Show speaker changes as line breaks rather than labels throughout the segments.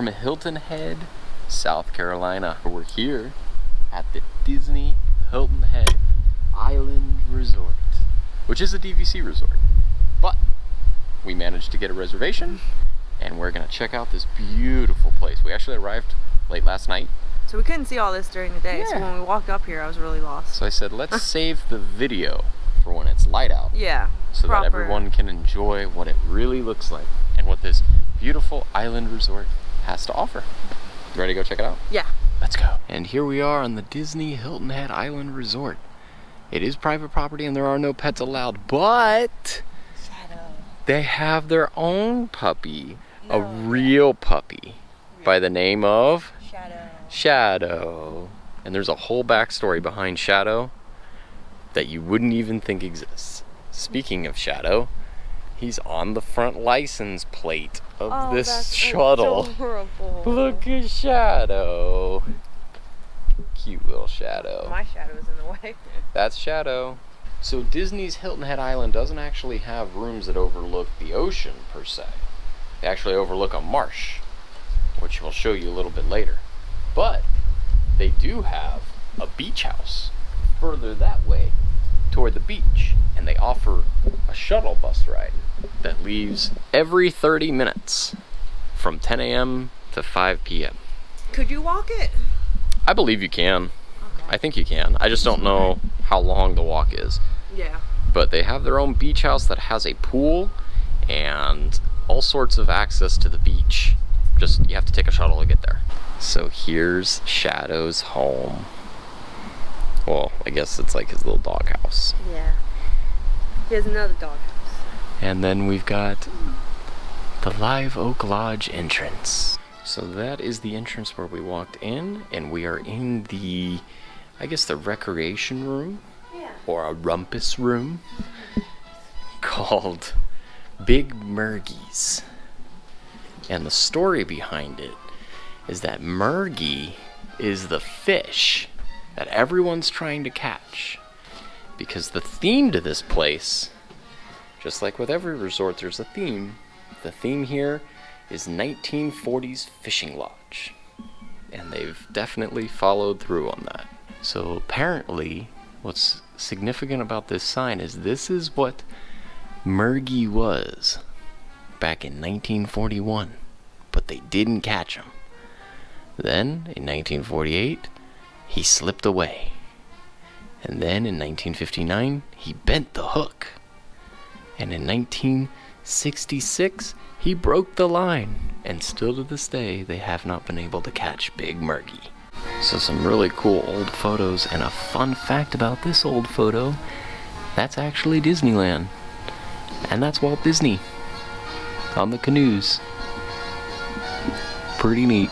from Hilton Head, South Carolina. We're here at the Disney Hilton Head Island Resort, which is a DVC resort. But we managed to get a reservation and we're gonna check out this beautiful place. We actually arrived late last night.
So we couldn't see all this during the day,
Yeah.
so when we walked up here I was really lost.
So I said, let's save the video for when it's light out.
Yeah.
So that everyone can enjoy what it really looks like and what this beautiful island resort has to offer. You ready to go check it out?
Yeah.
Let's go. And here we are on the Disney Hilton Head Island Resort. It is private property and there are no pets allowed, but they have their own puppy, a real puppy by the name of Shadow. And there's a whole backstory behind Shadow that you wouldn't even think exists. Speaking of Shadow, he's on the front license plate of this shuttle.
Adorable.
Look at Shadow. Cute little Shadow.
My shadow is in the way.
That's Shadow. So Disney's Hilton Head Island doesn't actually have rooms that overlook the ocean per se. They actually overlook a marsh, which we'll show you a little bit later. But they do have a beach house further that way toward the beach, and they offer a shuttle bus ride that leaves every 30 minutes from 10 a.m. to 5 p.m.
Could you walk it?
I believe you can.
Okay.
I think you can. I just don't know how long the walk is.
Yeah.
But they have their own beach house that has a pool and all sorts of access to the beach. Just, you have to take a shuttle to get there. So here's Shadow's home. Well, I guess it's like his little doghouse.
Yeah. He has another doghouse.
And then we've got the Live Oak Lodge entrance. So that is the entrance where we walked in, and we are in the, I guess, the recreation room, or a rumpus room, called Big Murgy's. And the story behind it is that Murgy is the fish that everyone's trying to catch. Because the theme to this place, just like with every resort, there's a theme. The theme here is 1940s fishing lodge. And they've definitely followed through on that. So apparently, what's significant about this sign is this is what Murgy was back in 1941. But they didn't catch him. Then, in 1948, he slipped away. And then in 1959, he bent the hook. And in 1966, he broke the line. And still to this day, they have not been able to catch Big Murgy. So some really cool old photos, and a fun fact about this old photo, that's actually Disneyland. And that's Walt Disney on the canoes. Pretty neat.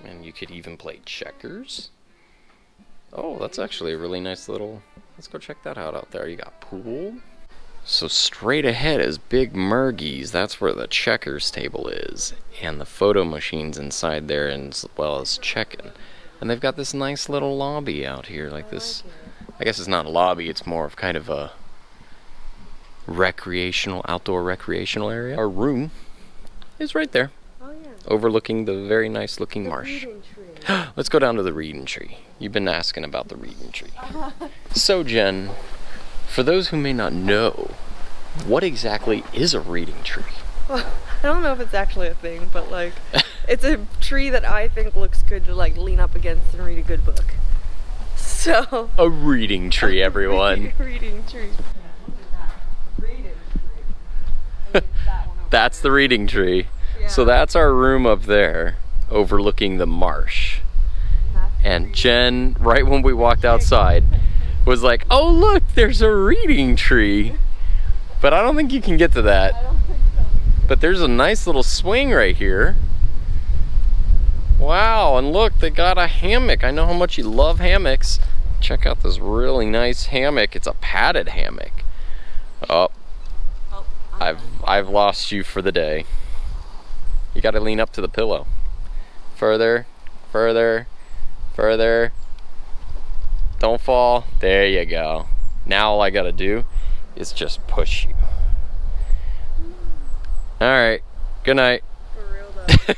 And you could even play checkers. Oh, that's actually a really nice little, let's go check that out there. You got pool. So straight ahead is Big Murgy's. That's where the checkers table is. And the photo machine's inside there, as well as check-in. And they've got this nice little lobby out here, like this. I guess it's not a lobby, it's more of kind of a recreational, outdoor recreational area. Our room is right there.
Oh yeah.
Overlooking the very nice looking marsh. Let's go down to the reeding tree. You've been asking about the reeding tree. So Jen, for those who may not know, what exactly is a reeding tree?
Well, I don't know if it's actually a thing, but like, it's a tree that I think looks good to like lean up against and read a good book. So.
A reeding tree, everyone.
Reeding tree.
That's the reeding tree.
Yeah.
So that's our room up there, overlooking the marsh. And Jen, right when we walked outside, was like, oh look, there's a reeding tree. But I don't think you can get to that.
I don't think so.
But there's a nice little swing right here. Wow, and look, they got a hammock. I know how much you love hammocks. Check out this really nice hammock. It's a padded hammock. Oh, I've lost you for the day. You gotta lean up to the pillow. Further, further, further. Don't fall. There you go. Now all I gotta do is just push you. All right, good night.
For real though.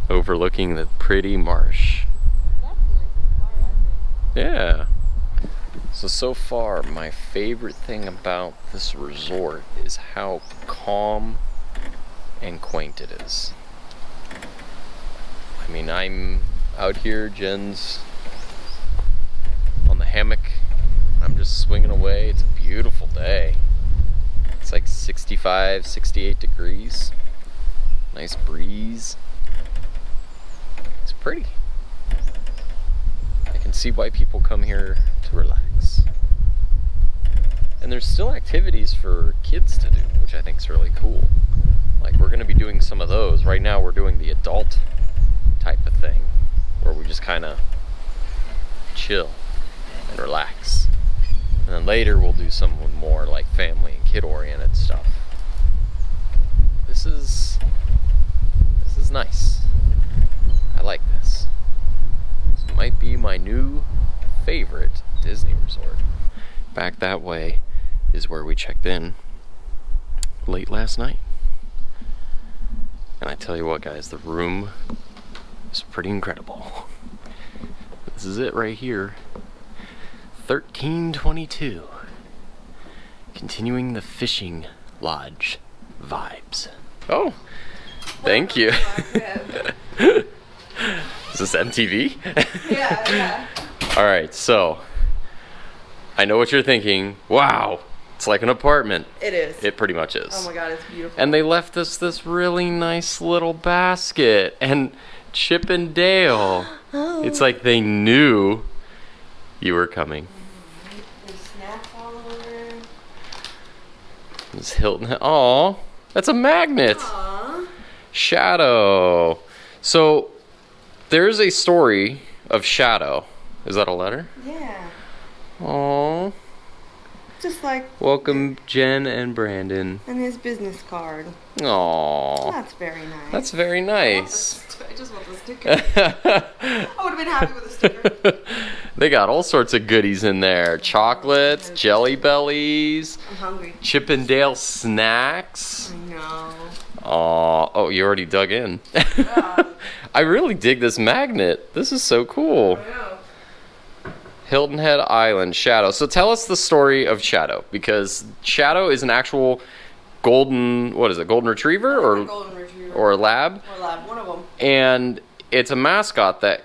overlooking the pretty marsh.
That's the nicest part, I think.
Yeah. So far, my favorite thing about this resort is how calm and quaint it is. I mean, I'm out here, Jen's on the hammock. I'm just swinging away. It's a beautiful day. It's like 65, 68 degrees. Nice breeze. It's pretty. I can see why people come here to relax. And there's still activities for kids to do, which I think is really cool. Like, we're going to be doing some of those. Right now we're doing the adult type of thing, where we just kind of chill and relax. And then later we'll do some more like family and kid oriented stuff. This is nice. I like this. This might be my new favorite Disney resort. Back that way is where we checked in late last night. And I tell you what, guys, the room is pretty incredible. This is it right here. 1322. Continuing the fishing lodge vibes. Oh, thank you. Is this MTV?
Yeah.
All right, so I know what you're thinking. Wow, it's like an apartment.
It is.
It pretty much is.
Oh my god, it's beautiful.
And they left us this really nice little basket and Chip and Dale.
Oh.
It's like they knew you were coming.
There's snacks all over.
This Hilton. Oh, that's a magnet.
Aww.
Shadow. So there's a story of Shadow. Is that a letter?
Yeah.
Oh.
Just like.
Welcome, Jen and Brandon.
And his business card.
Aww.
That's very nice.
That's very nice.
I just want the sticker. I would have been happy with a sticker.
They got all sorts of goodies in there. Chocolates, Jelly Bellies,
I'm hungry.
Chip and Dale snacks.
I know.
Aww. Oh, you already dug in.
Yeah.
I really dig this magnet. This is so cool.
I know.
Hilton Head Island, Shadow. So tell us the story of Shadow, because Shadow is an actual golden, what is it, golden retriever or
Golden retriever.
or a lab?
Or lab, one of them.
And it's a mascot that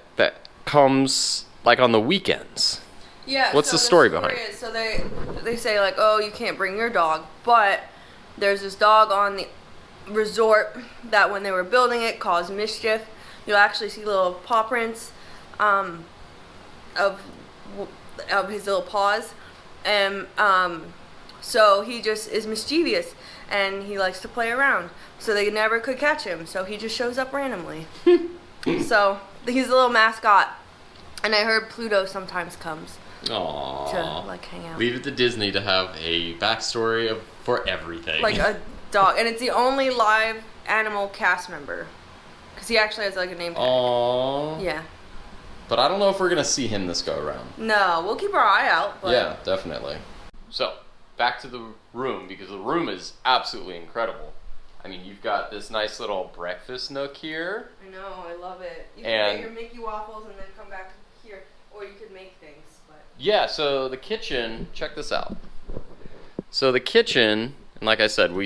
comes like on the weekends.
Yeah.
What's
so
the story behind it?
is, so they say like, oh, you can't bring your dog, but there's this dog on the resort that when they were building it caused mischief. You'll actually see little paw prints of his little paws, and so he just is mischievous and he likes to play around, so they never could catch him, so he just shows up randomly. So he's a little mascot, and I heard Pluto sometimes comes
Aww.
to like hang out.
Leave it to Disney to have a backstory for everything.
Like a dog, and it's the only live animal cast member because he actually has like a name tag.
Aww.
Yeah.
But I don't know if we're gonna see him this go around.
No, we'll keep our eye out. But
Yeah, definitely. So, back to the room, because the room is absolutely incredible. I mean, you've got this nice little breakfast nook here.
I know, I love it. You
And-
can make your Mickey waffles and then come back here, or you could make things. But
Yeah, so the kitchen, check this out. So the kitchen, and like I said, we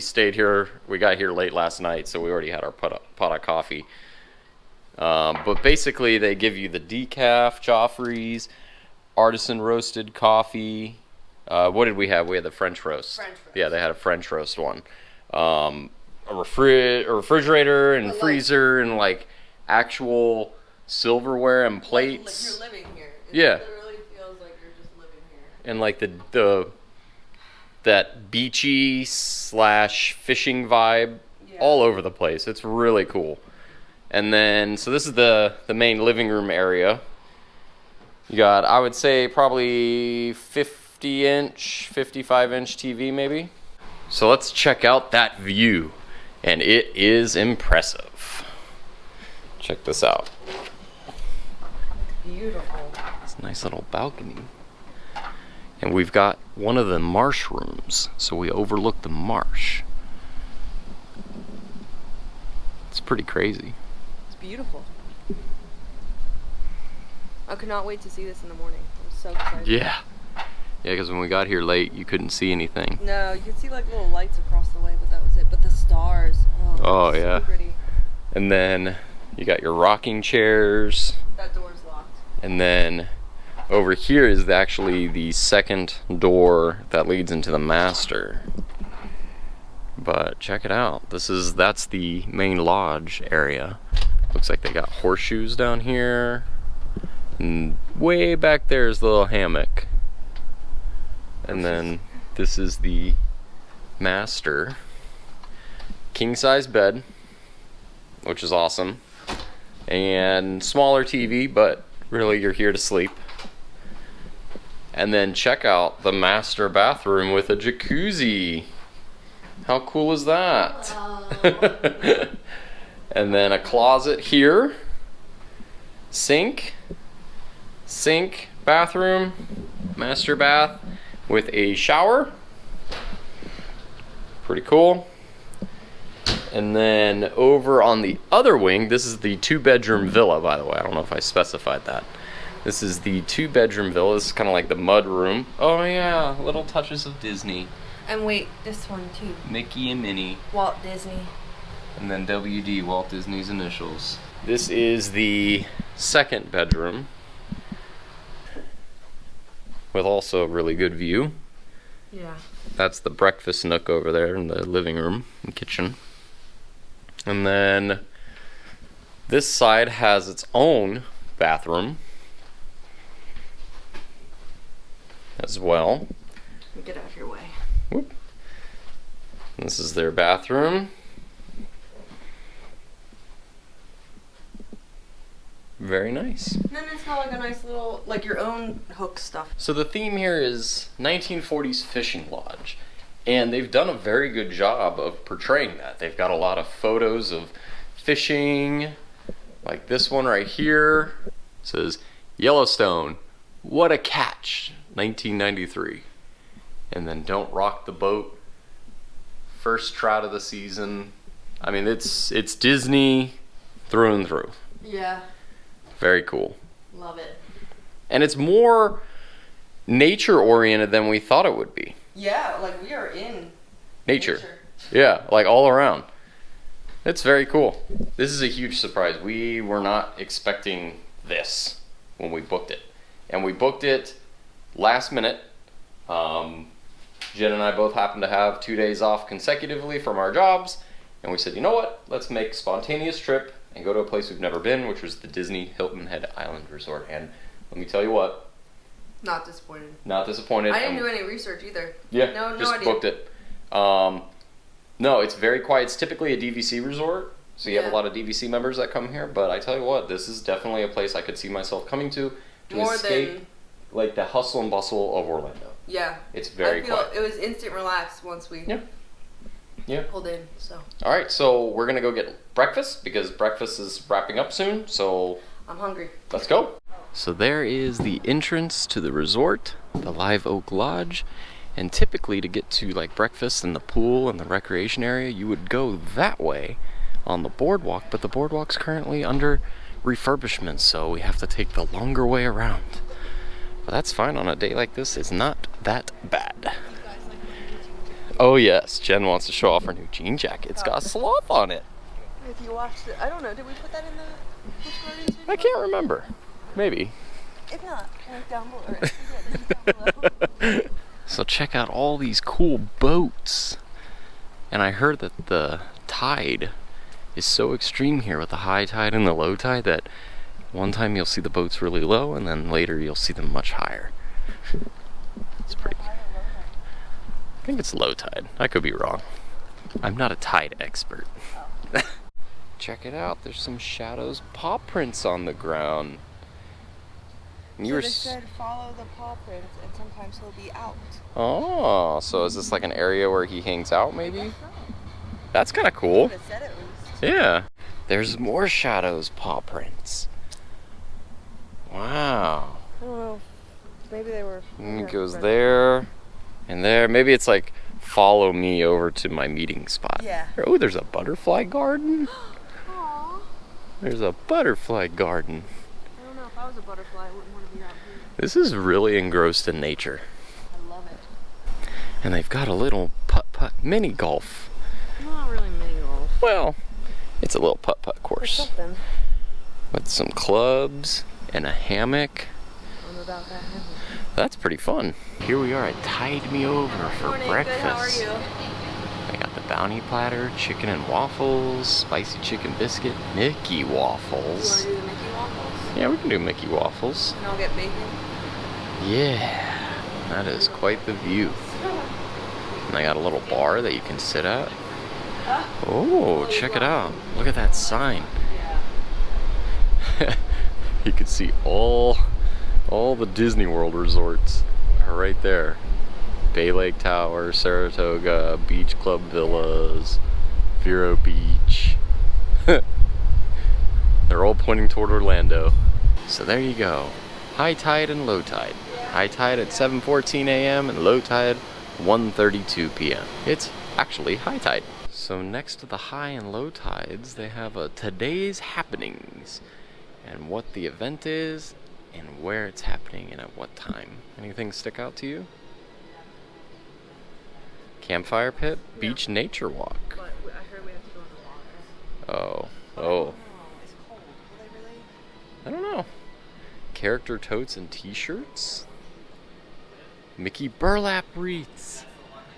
got here late last night, so we already had our pot of coffee. But basically, they give you the decaf Joffrey's, artisan roasted coffee. What did we have? We had the French roast.
French roast.
Yeah, they had a French roast one. A refrigerator and
But, like-
freezer and like actual silverware and
like
plates.
you're living here. It
Yeah.
literally feels like you're just living here.
And like that beachy / fishing vibe
Yeah.
all over the place. It's really cool. And then, so this is the main living room area. You got, I would say, probably 50-inch, 55-inch TV maybe. So let's check out that view. And it is impressive. Check this out.
Beautiful.
It's a nice little balcony. And we've got one of the marsh rooms, so we overlook the marsh. It's pretty crazy.
It's beautiful. I could not wait to see this in the morning. I was so excited.
Yeah. Yeah, because when we got here late, you couldn't see anything.
No, you could see like little lights across the way, but that was it. But the stars.
Oh,
so
yeah.
pretty.
And then you got your rocking chairs.
That door's locked.
And then over here is actually the second door that leads into the master. But check it out. That's the main lodge area. Looks like they got horseshoes down here. And way back there is the little hammock. And then this is the master. King size bed, which is awesome. And smaller TV, but really you're here to sleep. And then check out the master bathroom with a jacuzzi. How cool is that? Wow. And then a closet here. Sink, bathroom, master bath with a shower. Pretty cool. And then over on the other wing, this is the 2-bedroom villa, by the way. I don't know if I specified that. This is the 2-bedroom villa. This is kind of like the mud room. Oh yeah, little touches of Disney.
And wait, this one too.
Mickey and Minnie.
Walt Disney.
And then WD, Walt Disney's initials. This is the 2nd bedroom. With also a really good view.
Yeah.
That's the breakfast nook over there in the living room and kitchen. And then this side has its own bathroom as well.
Get out of your way.
Whoop. This is their bathroom. Very nice.
And then it's got like a nice little, like your own hook stuff.
So the theme here is 1940s fishing lodge. And they've done a very good job of portraying that. They've got a lot of photos of fishing, like this one right here. It says, Yellowstone, what a catch, 1993. And then don't rock the boat, first trout of the season. I mean, it's Disney through and through.
Yeah.
Very cool.
Love it.
And it's more nature oriented than we thought it would be.
Yeah, like we are in
nature. Yeah, like all around. It's very cool. This is a huge surprise. We were not expecting this when we booked it. And we booked it last minute. Jen and I both happened to have 2 days off consecutively from our jobs. And we said, you know what? Let's make a spontaneous trip and go to a place we've never been, which was the Disney Hilton Head Island Resort. And let me tell you what.
Not disappointed.
Not disappointed.
I didn't do any research either.
Yeah,
no
just
idea.
booked it. No, it's very quiet. It's typically a DVC resort, so you have a lot of DVC members that come here. But I tell you what, this is definitely a place I could see myself coming to
More
escape
than
like the hustle and bustle of Orlando.
Yeah.
It's very quiet.
It was instant relax once we pulled in. So.
All right, so we're gonna go get breakfast because breakfast is wrapping up soon. So
I'm hungry.
Let's go. So there is the entrance to the resort, the Live Oak Lodge. And typically to get to like breakfast and the pool and the recreation area, you would go that way on the boardwalk, but the boardwalk's currently under refurbishment, so we have to take the longer way around. But that's fine on a day like this. It's not that bad. Oh yes, Jen wants to show off her new jean jacket. It's got a sloth on it.
If you watched it, I don't know, did we put that in the Busch Gardens video?
I can't remember. Maybe.
If not, link down below. Link down below.
So check out all these cool boats. And I heard that the tide is so extreme here with the high tide and the low tide that one time you'll see the boats really low and then later you'll see them much higher. It's pretty. I think it's low tide. I could be wrong. I'm not a tide expert. Check it out. There's some shadows, paw prints on the ground. And
So they said follow the paw prints and sometimes he'll be out.
Oh, so is this like an area where he hangs out maybe? That's kind of cool.
Said at least.
Yeah. There's more shadows, paw prints. Wow.
I don't know. Maybe they were.
And it goes there and there. Maybe it's like follow me over to my meeting spot.
Yeah.
Oh, there's a butterfly garden.
Aww.
There's a butterfly garden.
I don't know, if I was a butterfly, I wouldn't want to be out here.
This is really engrossed in nature.
I love it.
And they've got a little putt-putt mini golf.
Not really mini golf.
Well, it's a little putt-putt
Or
course.
something.
With some clubs and a hammock.
I'm about that hammock.
That's pretty fun. Here we are at Tide Me Over for
Morning,
breakfast.
good, how are you?
I got the bounty platter, chicken and waffles, spicy chicken biscuit, Mickey
You
waffles.
want to do the Mickey waffles?
Yeah, we can do Mickey waffles.
And I'll get bacon.
Yeah, that is quite the view. And I got a little bar that you can sit at. Oh, check it out. Look at that sign. You can see all the Disney World resorts are right there. Bay Lake Tower, Saratoga, Beach Club Villas, Vero Beach. They're all pointing toward Orlando. So there you go. High tide and low tide. High tide at 7:14 a.m. and low tide 1:32 p.m. It's actually high tide. So next to the high and low tides, they have a today's happenings and what the event is and where it's happening and at what time. Anything stick out to you? Campfire pit, beach nature walk.
But I heard we have to go in the water.
Oh.
It's cold. Will they really?
I don't know. Character totes and t-shirts. Mickey burlap wreaths.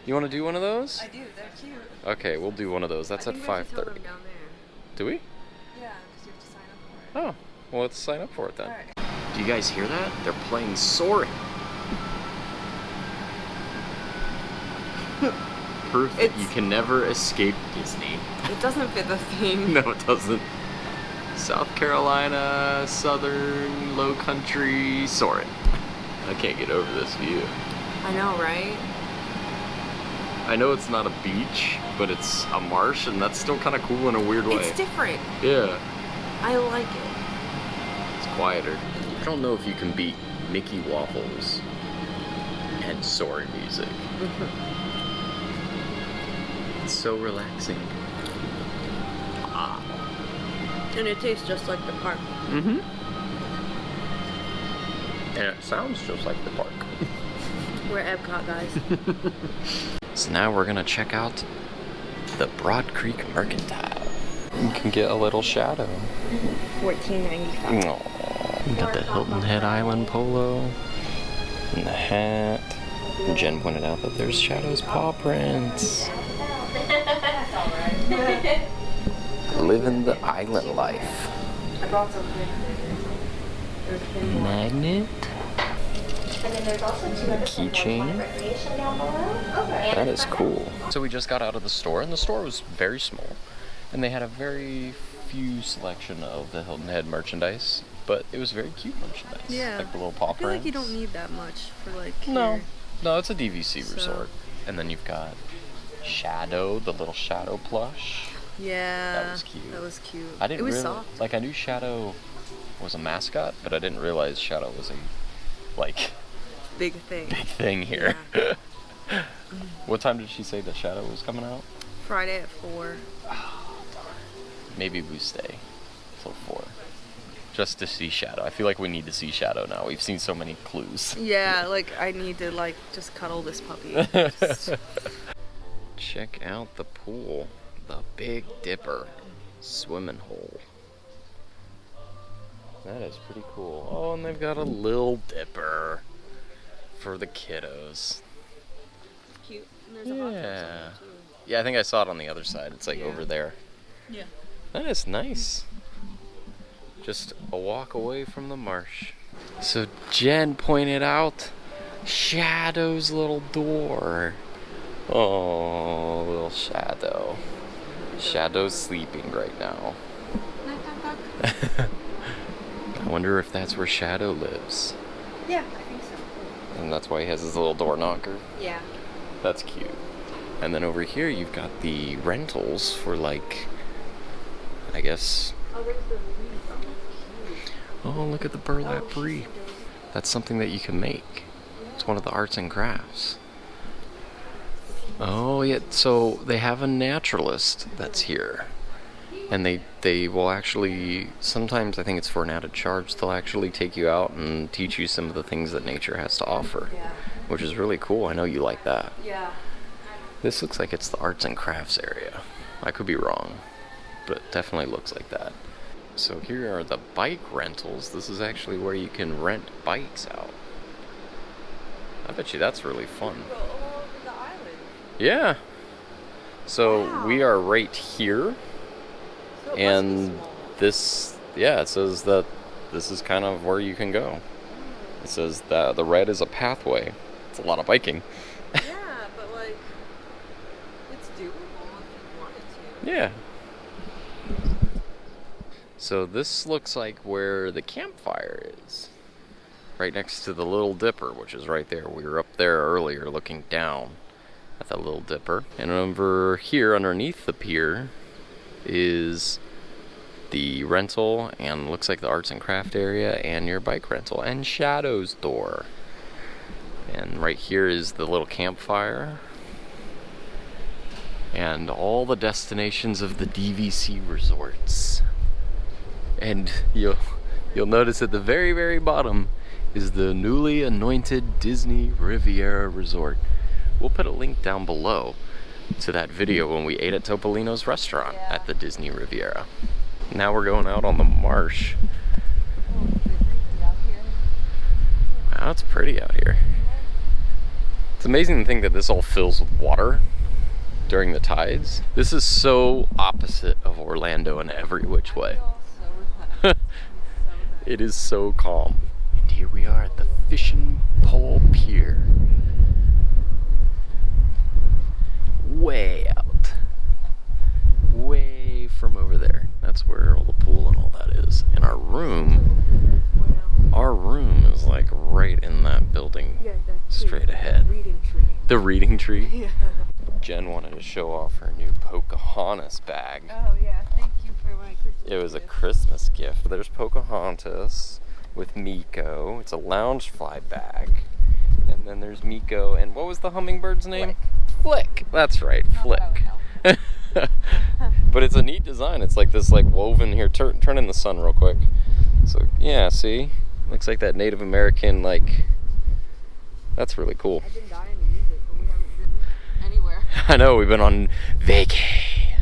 You want to do one of those?
I do, they're cute.
Okay, we'll do one of those. That's
I
at
think we have to tell
5:30.
them down there.
Do we?
Yeah, because you have to sign up for it.
Oh, well, let's sign up for it then.
Alright.
Do you guys hear that? They're playing Soaring. Proof that you can never escape Disney.
It doesn't fit the theme.
No, it doesn't. South Carolina, Southern, Low Country, Soaring. I can't get over this view.
I know, right?
I know it's not a beach, but it's a marsh, and that's still kind of cool in a weird way.
It's different.
Yeah,
I like it.
it's quieter. I don't know if you can beat Mickey waffles and soaring music. It's so relaxing. Ah.
And it tastes just like the park.
Mm-hmm. And it sounds just like the park.
We're Epcot, guys.
So now we're gonna check out the Broad Creek Mercantile. You can get a little shadow.
$14.95.
Aww. You got the Hilton Head Island polo and the hat. And Jen pointed out that there's Shadow's paw prints. Living the island life.
I brought something.
Magnet.
And then there's also 200
Keychain.
recreation down below. Okay.
That is cool. So we just got out of the store, and the store was very small. And they had a very few selection of the Hilton Head merchandise, but it was very cute merchandise.
Yeah.
Like the little paw
I feel like you
prints.
don't need that much for like.
No.
your-
No, it's a DVC
So-
resort. And then you've got Shadow, the little Shadow plush.
Yeah.
That was cute.
That was cute.
I didn't
It was
really
soft.
like. I knew Shadow was a mascot, but I didn't realize Shadow was a like
Big thing.
big thing here. What time did she say that Shadow was coming out?
Friday at 4.
Maybe we stay till 4, just to see Shadow. I feel like we need to see Shadow now. We've seen so many clues.
Yeah, like I need to like just cuddle this puppy. Just-
Check out the pool, the Big Dipper swimming hole. That is pretty cool. Oh, and they've got a Lil Dipper for the kiddos.
Cute. And there's a hot tub
Yeah.
somewhere, too.
Yeah, I think I saw it on the other side. It's like
Yeah.
over there.
Yeah.
That is nice. Just a walk away from the marsh. So Jen pointed out Shadow's little door. Oh, little Shadow. Shadow's sleeping right now. I wonder if that's where Shadow lives.
Yeah, I think so.
And that's why he has his little door knocker.
Yeah.
That's cute. And then over here you've got the rentals for like, I guess.
Oh, there's the wreath.
Oh, look at the burlap wreath. That's something that you can make. It's one of the arts and crafts. Oh, yeah. So they have a naturalist that's here. And they will actually, sometimes I think it's for an added charge, they'll actually take you out and teach you some of the things that nature has to offer.
Yeah.
Which is really cool. I know you like that.
Yeah.
This looks like it's the arts and crafts area. I could be wrong, but it definitely looks like that. So here are the bike rentals. This is actually where you can rent bikes out. I bet you that's really fun.
Go all over the island.
Yeah. So
Wow.
we are right here.
So it
And
must be small.
this, yeah, it says that this is kind of where you can go. It says that the red is a pathway. It's a lot of biking.
Yeah, but like, it's doable if you wanted to.
Yeah. So this looks like where the campfire is. Right next to the Little Dipper, which is right there. We were up there earlier looking down at the Little Dipper. And over here underneath the pier is the rental and looks like the arts and craft area and your bike rental and Shadow's door. And right here is the little campfire and all the destinations of the DVC resorts. And you'll notice at the very, very bottom is the newly anointed Disney Riviera Resort. We'll put a link down below to that video when we ate at Topolino's restaurant at the Disney Riviera. Now we're going out on the marsh. Wow, it's pretty out here. It's amazing to think that this all fills with water during the tides. This is so opposite of Orlando in every which way. It is so calm. And here we are at the Fishing Pole Pier. Way out. Way from over there. That's where all the pool and all that is. And our room is like right in that building, straight ahead. The reading tree.
Yeah.
Jen wanted to show off her new Pocahontas bag.
Oh yeah, thank you for my Christmas
It was a
gift.
Christmas gift. There's Pocahontas with Miko. It's a Loungefly bag. And then there's Miko. And what was the hummingbird's name? Flick. That's right, Flick. But it's a neat design. It's like this, like woven here. Turn in the sun real quick. So yeah, see, looks like that Native American, like. That's really cool.
I've been dying to use it, but we haven't been anywhere.
I know, we've been on vacay.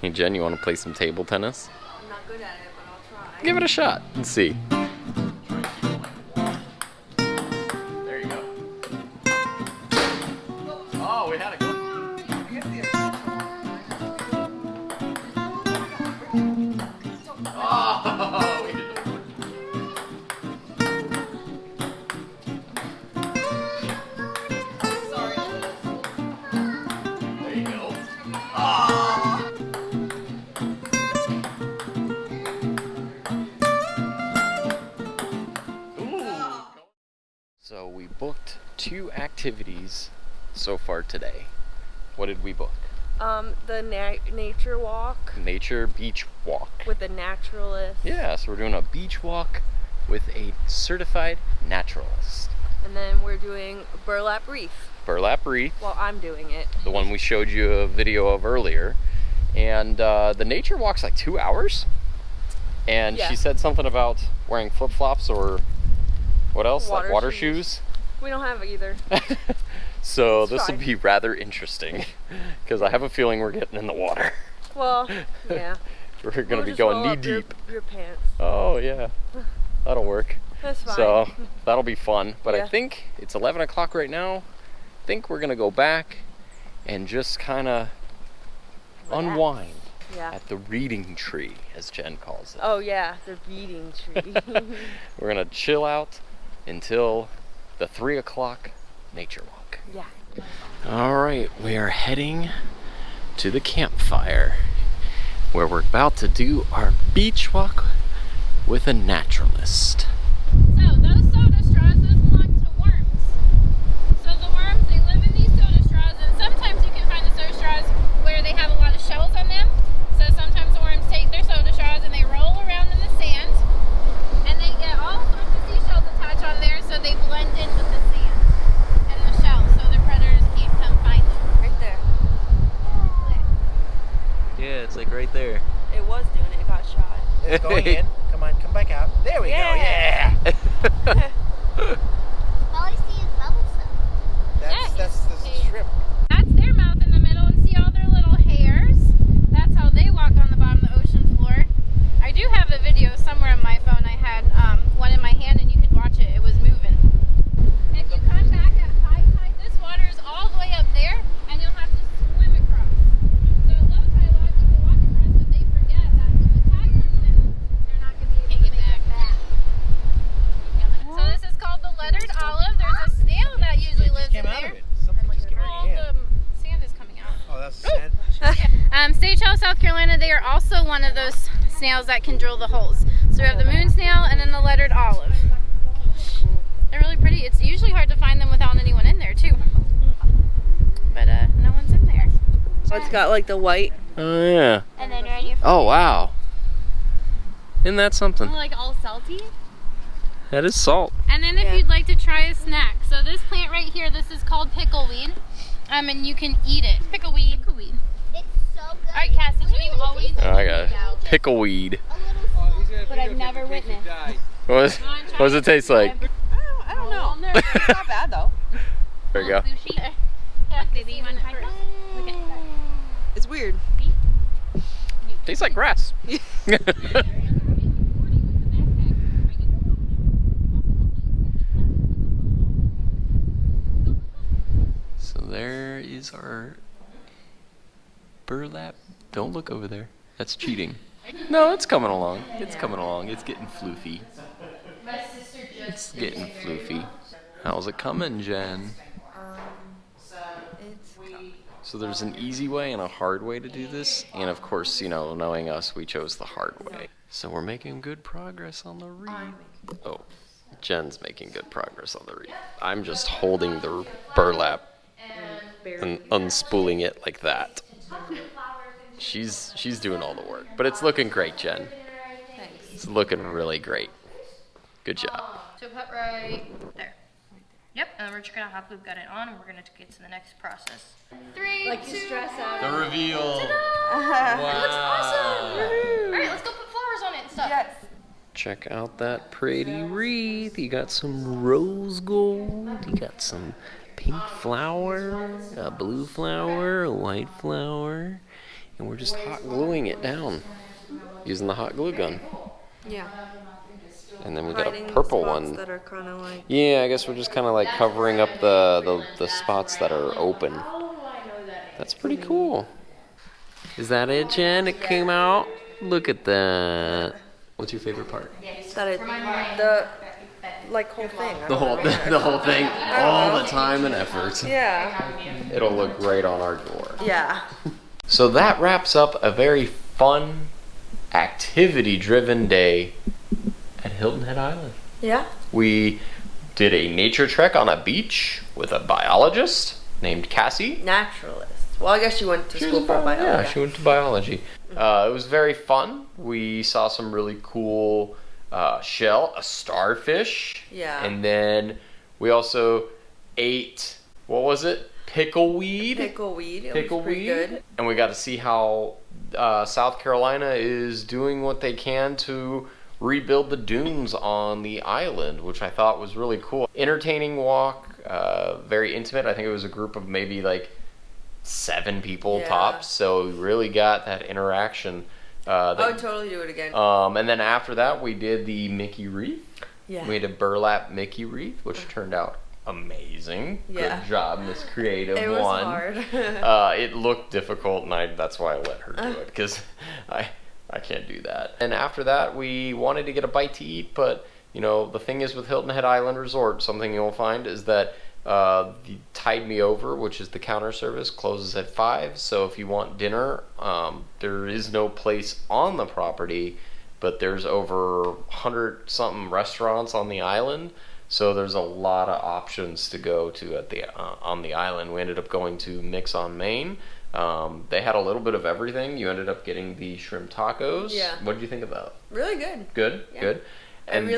Hey Jen, you want to play some table tennis?
I'm not good at it, but I'll try.
Give it a shot and see. There you go. Oh, we had a go. Oh, we did the work.
Sorry.
There you go. Ah. Ooh. So we booked 2 activities so far today. What did we book?
The nature walk
Nature beach walk.
with a naturalist.
Yeah, so we're doing a beach walk with a certified naturalist.
And then we're doing burlap reef.
Burlap Reef,
Well, I'm doing it.
the one we showed you a video of earlier. And the nature walk's like 2 hours. And
Yeah.
she said something about wearing flip-flops or what else? Like
Water
water
shoes.
shoes.
We don't have either.
So
It's
this will
fine.
be rather interesting because I have a feeling we're getting in the water.
Well, yeah.
We're going to
We'll
be
just
going
roll up
knee deep.
Your pants.
Oh yeah, that'll work.
That's fine.
So that'll be fun. But I
Yeah.
think it's 11 o'clock right now. I think we're going to go back and just kind of
Relax.
unwind
Yeah.
at the reading tree, as Jen calls it.
Oh yeah, the reading tree.
We're going to chill out until the 3 o'clock nature walk.
Yeah.
All right, we are heading to the campfire where we're about to do our beach walk with a naturalist.
So those soda straws, those belong to worms. So the worms, they live in these soda straws, and sometimes you can find the soda straws where they have a lot of shells on them. So sometimes the worms take their soda straws and they roll around in the sand, and they get all sorts of seashells attached on there, so they blend in with the sand and the shells, so the predators can't come find them.
Right there.
Yeah, it's like right there.
It was
It's going in. Come on, come back out. There we go. Yeah.
All I see is bubbles though.
That's the shrimp.
That's their mouth in the middle, and see all their little hairs? That's how they walk on the bottom of the ocean floor. I do have a video somewhere on my phone. I had one in my hand and you could watch it. It was moving. If you come back at high tide, this water is all the way up there and you'll have to swim across. So low tide, a lot of people walk across, but they forget that if the tide comes in, they're not going to be able to make it back. So this is called the lettered olive. There's a snail that usually lives in
Came out
there.
of it. Something just came out
All
of your hand.
the sand is coming out.
Oh, that's sad.
Stage Hill, South Carolina, they are also one of those snails that can drill the holes. So we have the moon snail and then the lettered olive. They're really pretty. It's usually hard to find them without anyone in there too. But no one's in there.
Oh, it's got like the white.
Oh yeah.
And then right here.
Oh wow. Isn't that something?
Like all salty.
That is salt.
And then if you'd like to try a snack. So this plant right here, this is called pickleweed. And you can eat it. Pickleweed. Pickleweed.
It's so good.
Alright, Cass, that's what you always
Oh, I got it. Pickleweed.
But I've never witnessed.
What does it taste like?
I don't know. It's not bad though.
There you go.
Sushi. Yeah, baby, you want to try first? Okay.
It's weird.
Tastes like grass. So there is our burlap. Don't look over there. That's cheating. No, it's coming along. It's coming along. It's getting floofy. It's getting floofy. How's it coming, Jen? So there's an easy way and a hard way to do this. And of course, you know, knowing us, we chose the hard way. So we're making good progress on the wreath. Oh, Jen's making good progress on the wreath. I'm just holding the burlap and unspooling it like that. She's doing all the work, but it's looking great, Jen.
Thanks.
It's looking really great. Good job.
So put right there. Yep, and we're just gonna hop loop got it on and we're gonna get to the next process.
3,
Like you stress out.
The reveal.
It looks awesome! Alright, let's go put flowers on it and stuff.
Yes.
Check out that pretty wreath. You got some rose gold. You got some pink flower, a blue flower, a white flower. And we're just hot gluing it down using the hot glue gun.
Yeah.
And then we got
Hiding
a
the
purple
spots
one.
that are kind of like.
Yeah, I guess we're just kind of like covering up the spots that are open. That's pretty cool. Is that it, Jen? It came out? Look at that. What's your favorite part?
That it, the like whole thing. I
The
don't know.
whole the whole thing, all the time and effort.
Yeah.
It'll look great on our door.
Yeah.
So that wraps up a very fun, activity-driven day at Hilton Head Island.
Yeah.
We did a nature trek on a beach with a biologist named Cassie.
Naturalist. Well, I guess you went to school for biology.
Yeah, she went to biology. It was very fun. We saw some really cool shell, a starfish.
Yeah.
And then we also ate, what was it? Pickleweed.
Pickleweed. It was pretty good.
And we got to see how South Carolina is doing what they can to rebuild the dunes on the island, which I thought was really cool. Entertaining walk, very intimate. I think it was a group of maybe like 7 people tops, so we really got that interaction.
I would totally do it again.
And then after that, we did the Mickey wreath.
Yeah.
We had a burlap Mickey wreath, which turned out amazing.
Yeah.
Good job, Miss Creative
It was
One.
hard.
It looked difficult, and that's why I let her do it, because I can't do that. And after that, we wanted to get a bite to eat, but you know, the thing is with Hilton Head Island Resort, something you'll find is that the Tide Me Over, which is the counter service, closes at 5. So if you want dinner, there is no place on the property, but there's over 100-something restaurants on the island. So there's a lot of options to go to at the on the island. We ended up going to Mix on Main. They had a little bit of everything. You ended up getting the shrimp tacos.
Yeah.
What did you think of that?
Really good.
Good,
Yeah.
good. And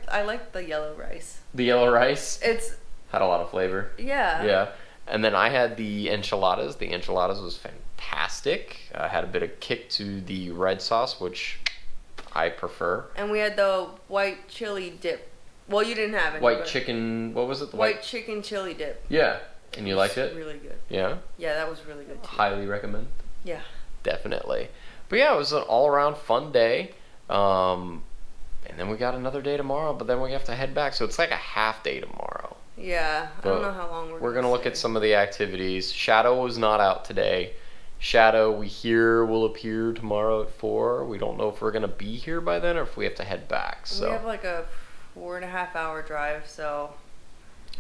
I like the yellow rice.
the yellow rice
It's
had a lot of flavor.
yeah.
Yeah. And then I had the enchiladas. The enchiladas was fantastic. I had a bit of kick to the red sauce, which I prefer.
And we had the white chili dip. Well, you didn't have it.
White chicken, what was it? The
White chicken chili dip.
Yeah. And you liked it?
Really good.
Yeah?
Yeah, that was really good too.
Highly recommend.
Yeah.
Definitely. But yeah, it was an all-around fun day. And then we got another day tomorrow, but then we have to head back. So it's like a half day tomorrow.
Yeah, I
But
don't know how long
we're going to look at some of the activities. Shadow was not out today. Shadow, we hear, will appear tomorrow at 4. We don't know if we're going to be here by then or if we have to head back. So
we have like a 4.5 hour drive, so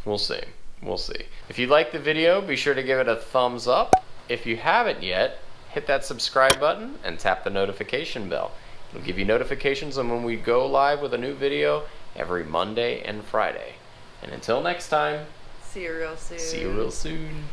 we'll see. We'll see. If you like the video, be sure to give it a thumbs up. If you haven't yet, hit that subscribe button and tap the notification bell. It'll give you notifications on when we go live with a new video every Monday and Friday. And until next time,
see you real soon.
see you real soon.